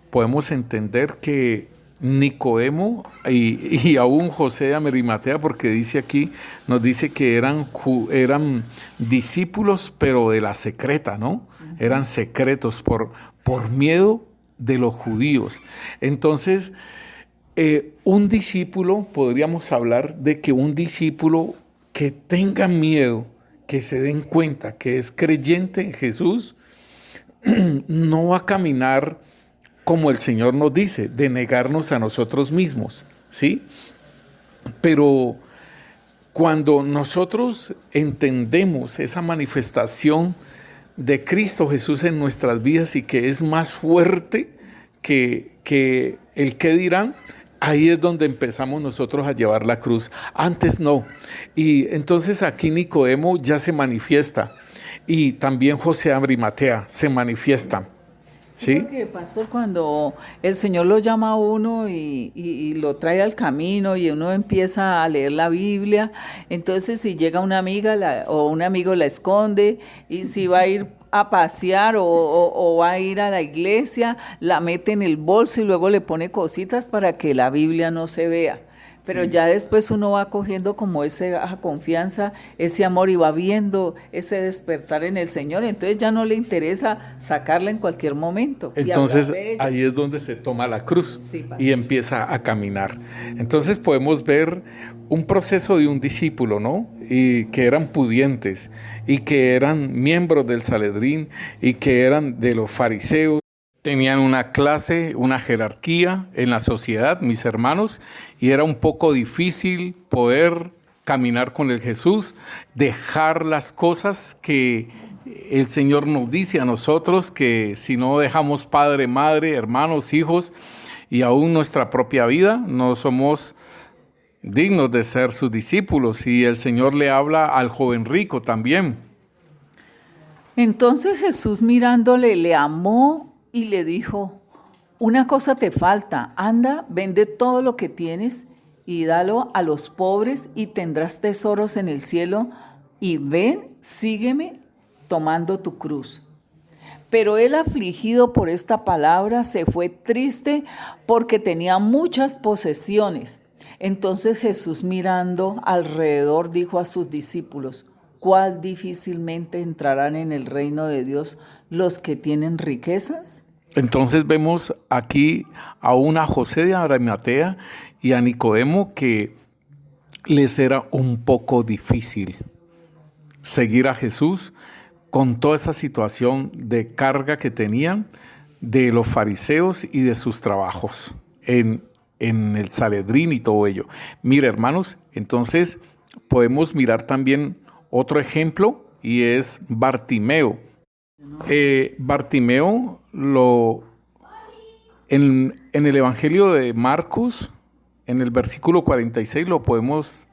podemos entender que Nicodemo y aún José de Arimatea, porque dice aquí, nos dice que eran discípulos, pero de la secreta, ¿no? Eran secretos por miedo de los judíos. Entonces, un discípulo, podríamos hablar de que un discípulo que tenga miedo, que se den cuenta que es creyente en Jesús, no va a caminar como el Señor nos dice, de negarnos a nosotros mismos, ¿sí? Pero cuando nosotros entendemos esa manifestación de Cristo Jesús en nuestras vidas y que es más fuerte que el que dirán, ahí es donde empezamos nosotros a llevar la cruz. Antes no. Y entonces aquí Nicodemo ya se manifiesta. Y también José de Arimatea se manifiesta. Sí, ¿Sí? porque, pastor, cuando el Señor lo llama a uno y lo trae al camino y uno empieza a leer la Biblia, entonces si llega una amiga o un amigo la esconde, y si va a ir a pasear o va a ir a la iglesia, la mete en el bolso y luego le pone cositas para que la Biblia no se vea. Pero ya después uno va cogiendo como esa confianza, ese amor, y va viendo ese despertar en el Señor. Entonces ya no le interesa sacarla en cualquier momento. Y Entonces hablar de ella. ahí es donde se toma la cruz Sí, pastor. y empieza a caminar. Entonces podemos ver un proceso de un discípulo, ¿no? Y que eran pudientes y que eran miembros del Sanedrín y que eran de los fariseos. Tenían una clase, una jerarquía en la sociedad, mis hermanos, y era un poco difícil poder caminar con el Jesús, dejar las cosas que el Señor nos dice a nosotros, que si no dejamos padre, madre, hermanos, hijos y aún nuestra propia vida, no somos dignos de ser sus discípulos. Y el Señor le habla al joven rico también. Entonces Jesús, mirándole, le amó y le dijo: una cosa te falta, anda, vende todo lo que tienes y dalo a los pobres y tendrás tesoros en el cielo, y ven, sígueme tomando tu cruz. Pero él, afligido por esta palabra, se fue triste porque tenía muchas posesiones. Entonces Jesús, mirando alrededor, dijo a sus discípulos: ¿cuál difícilmente entrarán en el reino de Dios los que tienen riquezas? Entonces vemos aquí a una José de Arimatea y a Nicodemo que les era un poco difícil seguir a Jesús con toda esa situación de carga que tenían de los fariseos y de sus trabajos en el Sanedrín y todo ello. Mira, hermanos, entonces podemos mirar también otro ejemplo, y es Bartimeo. Bartimeo en el Evangelio de Marcos, en el versículo 46 lo podemos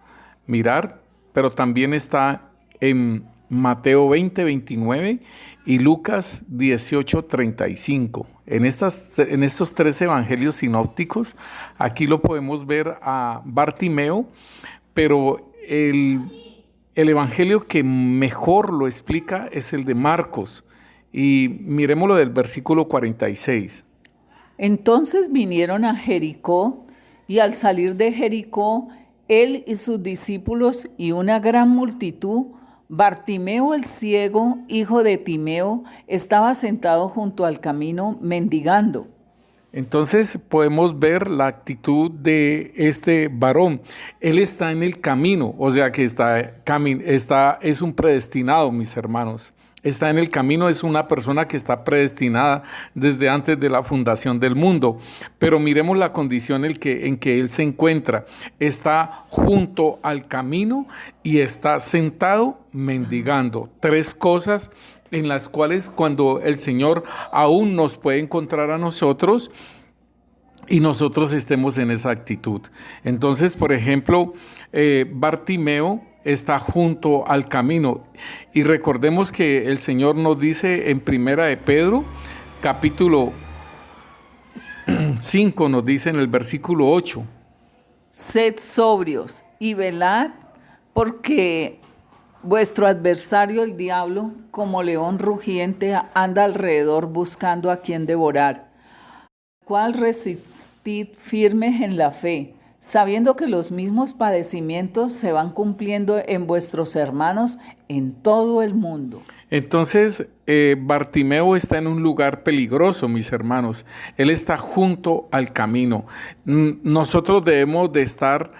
mirar, pero también está en Mateo 20, 29 y Lucas 18, 35. En estos tres evangelios sinópticos, aquí lo podemos ver a Bartimeo, pero el evangelio que mejor lo explica es el de Marcos. Y miremoslo del versículo 46. Entonces vinieron a Jericó, y al salir de Jericó, él y sus discípulos y una gran multitud, Bartimeo el ciego, hijo de Timeo, estaba sentado junto al camino mendigando. Entonces podemos ver la actitud de este varón. Él está en el camino, o sea que es un predestinado, mis hermanos. Está en el camino, es una persona que está predestinada desde antes de la fundación del mundo. Pero miremos la condición en que él se encuentra. Está junto al camino y está sentado mendigando. Tres cosas en las cuales cuando el Señor aún nos puede encontrar a nosotros y nosotros estemos en esa actitud. Entonces, por ejemplo, Bartimeo está junto al camino. Y recordemos que el Señor nos dice en Primera de Pedro, capítulo 5, nos dice en el versículo 8. Sed sobrios y velad, porque vuestro adversario el diablo, como león rugiente, anda alrededor buscando a quien devorar. Cual resistid firmes en la fe, sabiendo que los mismos padecimientos se van cumpliendo en vuestros hermanos en todo el mundo. Entonces, Bartimeo está en un lugar peligroso, mis hermanos. Él está junto al camino. Nosotros debemos de estar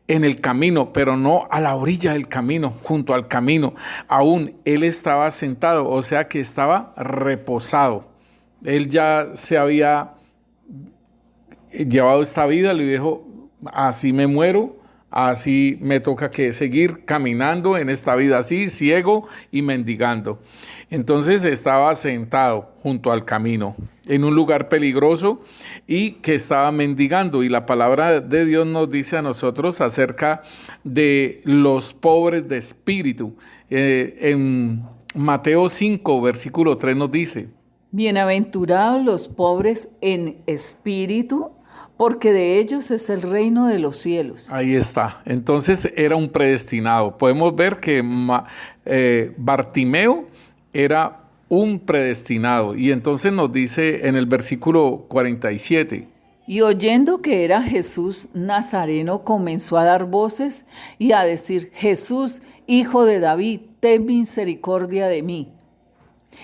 en el camino, pero no a la orilla del camino, junto al camino. Aún él estaba sentado, o sea que estaba reposado. Él ya se había llevado esta vida, le dijo: así me muero, así me toca que seguir caminando en esta vida así, ciego y mendigando. Entonces estaba sentado junto al camino, en un lugar peligroso y que estaba mendigando. Y la palabra de Dios nos dice a nosotros acerca de los pobres de espíritu. En Mateo 5, versículo 3 nos dice: Bienaventurados los pobres en espíritu, porque de ellos es el reino de los cielos. Ahí está. Entonces era un predestinado. Podemos ver que Bartimeo era un predestinado. Y entonces nos dice en el versículo 47. Y oyendo que era Jesús Nazareno, comenzó a dar voces y a decir: Jesús, hijo de David, ten misericordia de mí.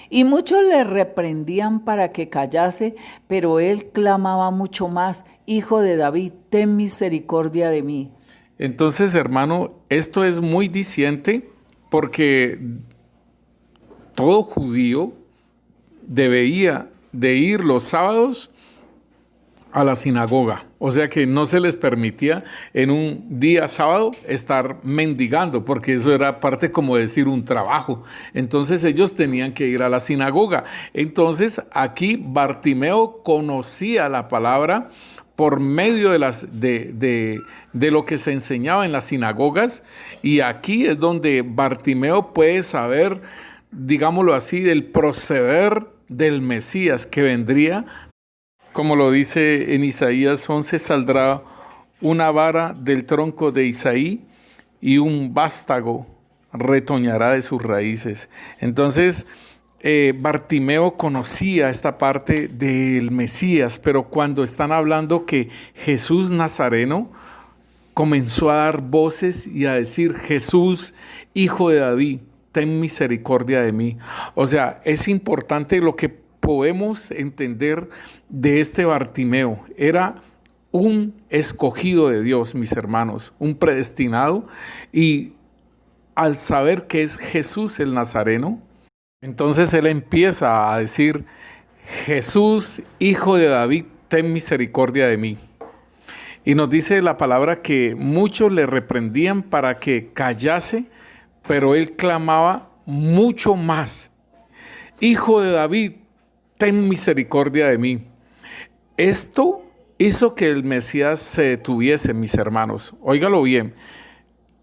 Y muchos le reprendían para que callase, pero él clamaba mucho más: Hijo de David, ten misericordia de mí. Entonces, hermano, esto es muy diciente porque todo judío debía de ir los sábados a la sinagoga. O sea que no se les permitía en un día sábado estar mendigando, porque eso era parte como decir un trabajo. Entonces ellos tenían que ir a la sinagoga. Entonces aquí Bartimeo conocía la palabra por medio de lo que se enseñaba en las sinagogas, y aquí es donde Bartimeo puede saber, digámoslo así, del proceder del Mesías que vendría. Como lo dice en Isaías 11, saldrá una vara del tronco de Isaí y un vástago retoñará de sus raíces. Entonces, Bartimeo conocía esta parte del Mesías, pero cuando están hablando que Jesús Nazareno comenzó a dar voces y a decir: Jesús, hijo de David, ten misericordia de mí. O sea, es importante lo que podemos entender de este Bartimeo. Era un escogido de Dios, mis hermanos, un predestinado, y al saber que es Jesús el Nazareno, entonces él empieza a decir: Jesús, hijo de David, ten misericordia de mí. Y nos dice la palabra que muchos le reprendían para que callase, pero él clamaba mucho más: Hijo de David, ten misericordia de mí. Esto hizo que el Mesías se detuviese, mis hermanos. Óigalo bien.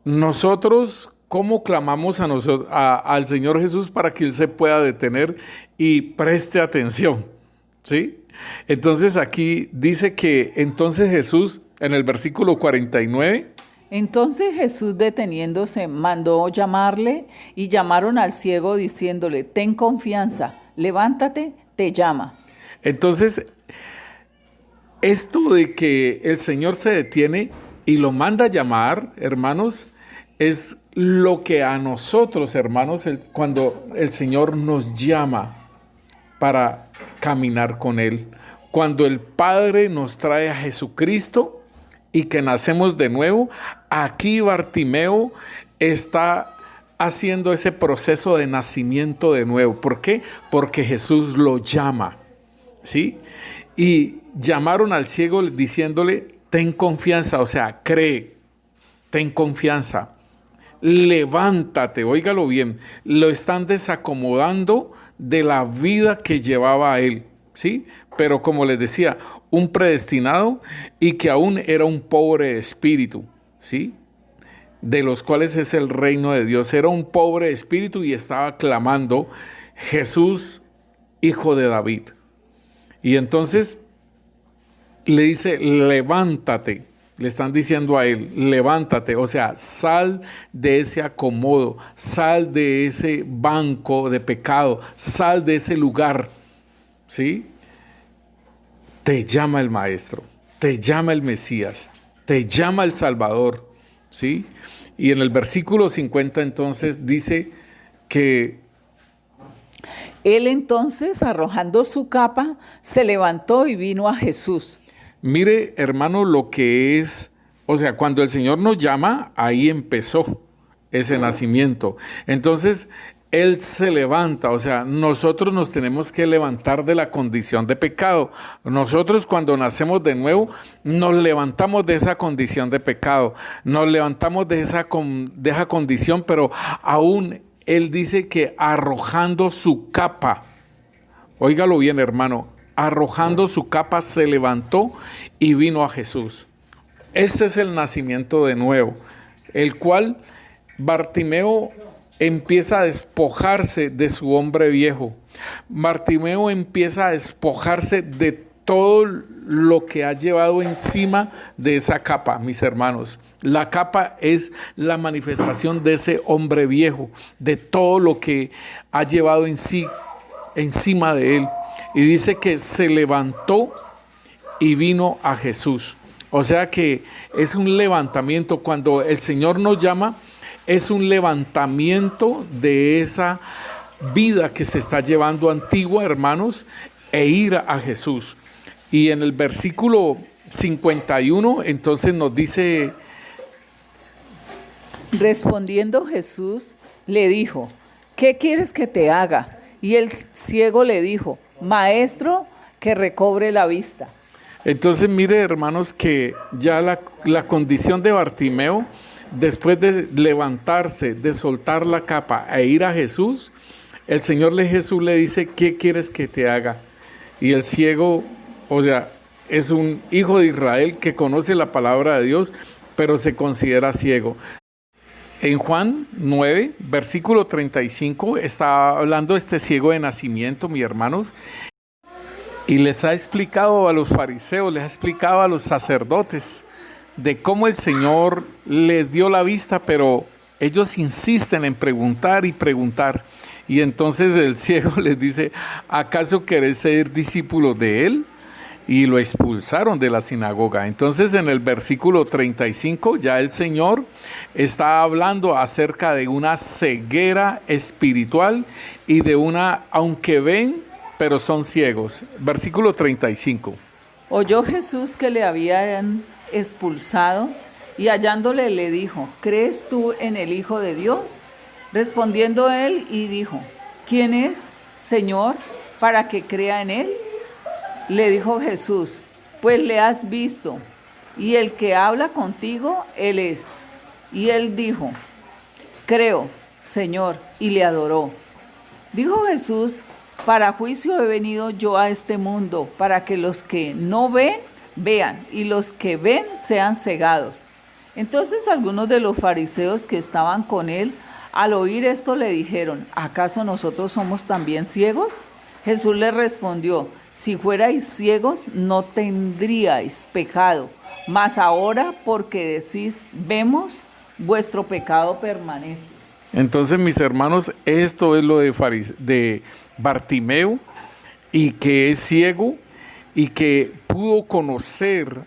Nosotros, ¿cómo clamamos al Señor Jesús para que Él se pueda detener y preste atención? ¿Sí? Entonces aquí dice que entonces Jesús, en el versículo 49, Entonces Jesús, deteniéndose, mandó llamarle, y llamaron al ciego diciéndole: Ten confianza, levántate, te llama. entonces esto de que el Señor se detiene y lo manda a llamar, hermanos, es lo que a nosotros, hermanos, cuando el Señor nos llama para caminar con Él. Cuando el Padre nos trae a Jesucristo y que nacemos de nuevo, aquí Bartimeo está haciendo ese proceso de nacimiento de nuevo. ¿Por qué? Porque Jesús lo llama, ¿sí? Y llamaron al ciego diciéndole: ten confianza, o sea, cree, ten confianza, levántate. Óigalo bien, lo están desacomodando de la vida que llevaba él, ¿sí? Pero como les decía, un predestinado y que aún era un pobre espíritu, ¿sí? De los cuales es el reino de Dios. Era un pobre espíritu y estaba clamando: Jesús, hijo de David. Y entonces le dice: levántate. Le están diciendo a él: levántate, o sea, sal de ese acomodo, sal de ese banco de pecado, sal de ese lugar, ¿sí? Te llama el Maestro, te llama el Mesías, te llama el Salvador, ¿sí? Y en el versículo 50 entonces dice que Él entonces, arrojando su capa, se levantó y vino a Jesús. mire, hermano, lo que es, o sea, cuando el Señor nos llama, ahí empezó ese nacimiento. Entonces, Él se levanta, o sea, nosotros nos tenemos que levantar de la condición de pecado. Nosotros cuando nacemos de nuevo, nos levantamos de esa condición de pecado, nos levantamos de esa condición, pero aún Él dice que arrojando su capa, óigalo bien hermano, arrojando su capa se levantó y vino a Jesús. Este es el nacimiento de nuevo, el cual Bartimeo empieza a despojarse de su hombre viejo. Bartimeo empieza a despojarse de todo lo que ha llevado encima de esa capa, mis hermanos. La capa es la manifestación de ese hombre viejo, de todo lo que ha llevado en sí, encima de él. Y dice que se levantó y vino a Jesús. O sea que es un levantamiento. Cuando el Señor nos llama, es un levantamiento de esa vida que se está llevando antigua, hermanos, e ir a Jesús. Y en el versículo 51, entonces nos dice: respondiendo Jesús, le dijo, ¿qué quieres que te haga? Y el ciego le dijo, Maestro, que recobre la vista. Entonces mire, hermanos, que ya la condición de Bartimeo, después de levantarse, de soltar la capa e ir a Jesús, el Señor Jesús le dice, ¿qué quieres que te haga? Y el ciego, o sea, es un hijo de Israel que conoce la palabra de Dios, pero se considera ciego. En Juan 9, versículo 35, está hablando este ciego de nacimiento, mis hermanos, y les ha explicado a los fariseos, les ha explicado a los sacerdotes de cómo el Señor les dio la vista, pero ellos insisten en preguntar y preguntar. Y entonces el ciego les dice, ¿acaso queréis ser discípulos de él? Y lo expulsaron de la sinagoga. Entonces en el versículo 35 ya el Señor está hablando acerca de una ceguera espiritual y de una, aunque ven, pero son ciegos. Versículo 35. Oyó Jesús que le habían expulsado y hallándole le dijo, ¿crees tú en el Hijo de Dios? Respondiendo él y dijo, ¿quién es, Señor, para que crea en él? Le dijo Jesús, pues le has visto, y el que habla contigo, él es. Y él dijo, creo, Señor, y le adoró. Dijo Jesús, para juicio he venido yo a este mundo, para que los que no ven, vean, y los que ven sean cegados. Entonces algunos de los fariseos que estaban con él, al oír esto le dijeron, ¿acaso nosotros somos también ciegos? Jesús les respondió, si fuerais ciegos no tendríais pecado, mas ahora porque decís, vemos, vuestro pecado permanece. Entonces, mis hermanos, esto es lo de Bartimeo, y que es ciego, y que pudo conocer,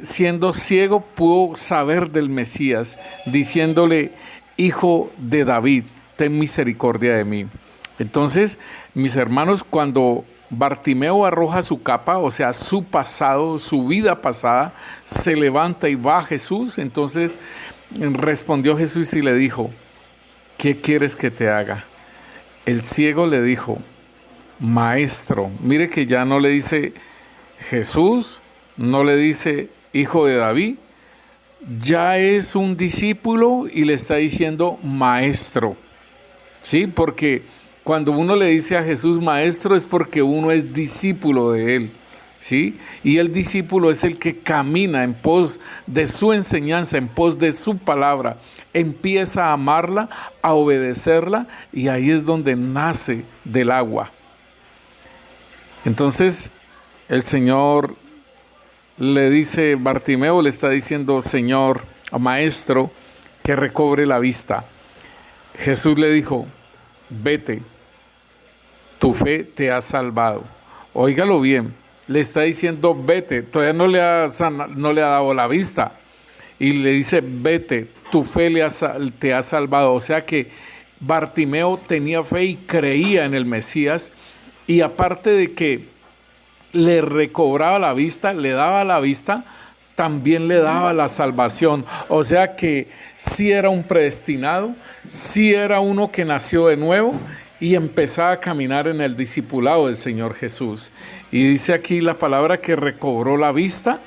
siendo ciego, pudo saber del Mesías, diciéndole, Hijo de David, ten misericordia de mí. Entonces, mis hermanos, cuando Bartimeo arroja su capa, o sea, su pasado, su vida pasada, se levanta y va a Jesús, entonces respondió Jesús y le dijo, ¿qué quieres que te haga? El ciego le dijo, Maestro. Mire que ya no le dice Jesús, no le dice Hijo de David, ya es un discípulo y le está diciendo Maestro. ¿Sí? Porque cuando uno le dice a Jesús Maestro es porque uno es discípulo de él. ¿Sí? Y el discípulo es el que camina en pos de su enseñanza, en pos de su palabra, empieza a amarla, a obedecerla, y ahí es donde nace del agua. Entonces el Señor le dice, Bartimeo le está diciendo, Señor, Maestro, que recobre la vista. Jesús le dijo, vete, tu fe te ha salvado. Óigalo bien, le está diciendo, vete, todavía no le ha dado la vista. Y le dice, vete, tu fe te ha salvado. O sea que Bartimeo tenía fe y creía en el Mesías. Y aparte de que le recobraba la vista, le daba la vista, también le daba la salvación. O sea que sí era un predestinado, sí era uno que nació de nuevo y empezaba a caminar en el discipulado del Señor Jesús. Y dice aquí la palabra que recobró la vista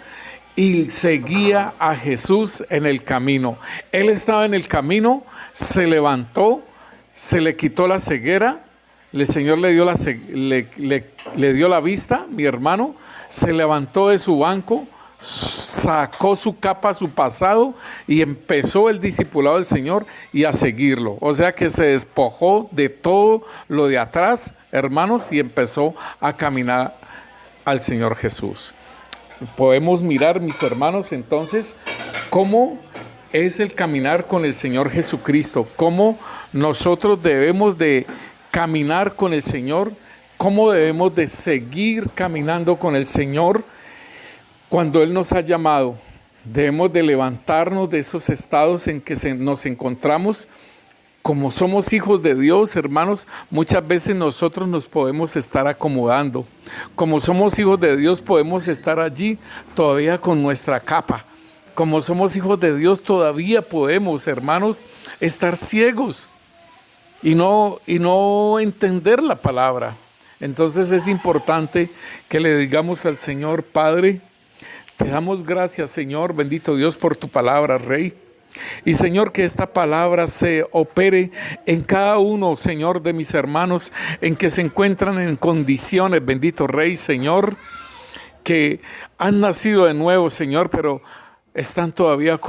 y seguía a Jesús en el camino. Él estaba en el camino, se levantó, se le quitó la ceguera, el Señor le dio la vista, mi hermano, se levantó de su banco, sacó su capa, su pasado y empezó el discipulado del Señor y a seguirlo. O sea que se despojó de todo lo de atrás, hermanos, y empezó a caminar al Señor Jesús. Podemos mirar, mis hermanos, entonces, cómo es el caminar con el Señor Jesucristo, cómo nosotros debemos de caminar con el Señor, cómo debemos de seguir caminando con el Señor cuando Él nos ha llamado. Debemos de levantarnos de esos estados en que nos encontramos. Como somos hijos de Dios, hermanos, muchas veces nosotros nos podemos estar acomodando. Como somos hijos de Dios, podemos estar allí todavía con nuestra capa. Como somos hijos de Dios, todavía podemos, hermanos, estar ciegos y no entender la palabra. Entonces es importante que le digamos al Señor: Padre, te damos gracias, Señor, bendito Dios, por tu palabra, Rey. Y Señor, que esta palabra se opere en cada uno, Señor, de mis hermanos, en que se encuentran en condiciones, bendito Rey, Señor, que han nacido de nuevo, Señor, pero están todavía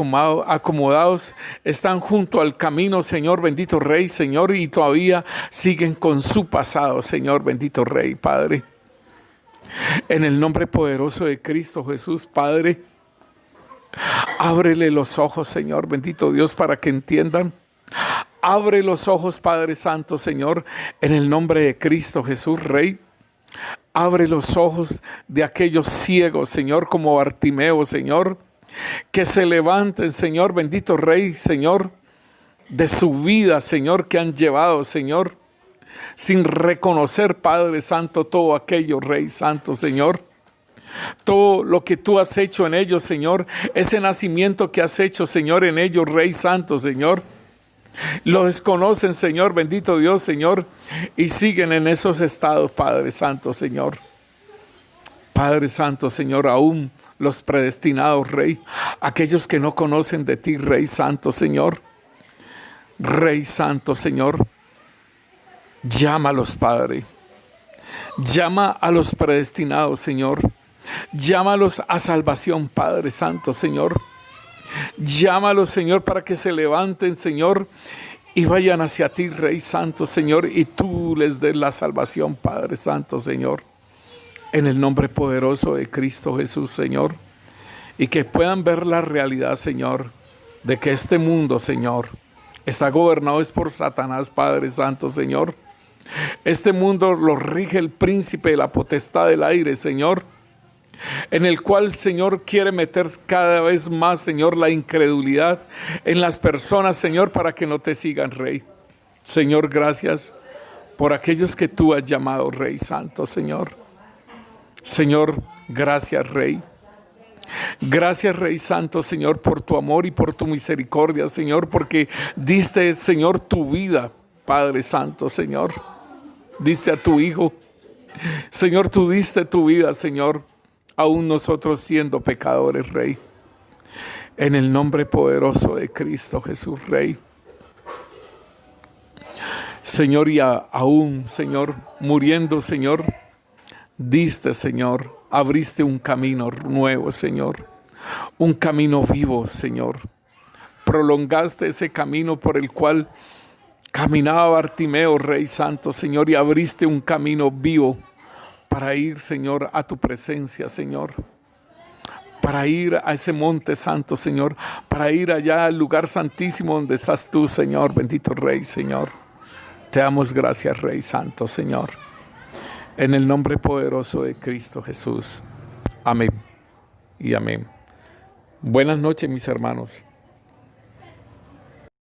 acomodados, están junto al camino, Señor, bendito Rey, Señor, y todavía siguen con su pasado, Señor, bendito Rey, Padre. En el nombre poderoso de Cristo Jesús, Padre, ábrele los ojos, Señor, bendito Dios, para que entiendan. Abre los ojos, Padre Santo, Señor, en el nombre de Cristo Jesús, Rey. Abre los ojos de aquellos ciegos, Señor, como Bartimeo, Señor, que se levanten, Señor, bendito Rey, Señor, de su vida, Señor, que han llevado, Señor, sin reconocer, Padre Santo, todo aquello, Rey Santo, Señor. Todo lo que tú has hecho en ellos, Señor, ese nacimiento que has hecho, Señor, en ellos, Rey Santo, Señor. Lo desconocen, Señor, bendito Dios, Señor, y siguen en esos estados, Padre Santo, Señor. Padre Santo, Señor, aún los predestinados, Rey, aquellos que no conocen de ti, Rey Santo, Señor. Rey Santo, Señor, llámalos, Padre. Llama a los predestinados, Señor. Llámalos a salvación, Padre Santo, Señor. Llámalos, Señor, para que se levanten, Señor, y vayan hacia ti, Rey Santo, Señor, y tú les des la salvación, Padre Santo, Señor. En el nombre poderoso de Cristo Jesús, Señor. Y que puedan ver la realidad, Señor, de que este mundo, Señor, está gobernado es por Satanás, Padre Santo, Señor. Este mundo lo rige el príncipe de la potestad del aire, Señor, en el cual, Señor, quiere meter cada vez más, Señor, la incredulidad en las personas, Señor, para que no te sigan, Rey. Señor, gracias por aquellos que tú has llamado, Rey Santo, Señor. Señor, gracias, Rey. Gracias, Rey Santo, Señor, por tu amor y por tu misericordia, Señor, porque diste, Señor, tu vida, Padre Santo, Señor. Diste a tu Hijo. Señor, tú diste tu vida, Señor, aún nosotros siendo pecadores, Rey. En el nombre poderoso de Cristo Jesús, Rey. Señor, y aún, Señor, muriendo, Señor, diste, Señor, abriste un camino nuevo, Señor. Un camino vivo, Señor. Prolongaste ese camino por el cual caminaba Bartimeo, Rey Santo, Señor, y abriste un camino vivo para ir, Señor, a tu presencia, Señor. Para ir a ese monte santo, Señor. Para ir allá al lugar santísimo donde estás tú, Señor. Bendito Rey, Señor. Te damos gracias, Rey Santo, Señor. En el nombre poderoso de Cristo Jesús. Amén y amén. Buenas noches, mis hermanos.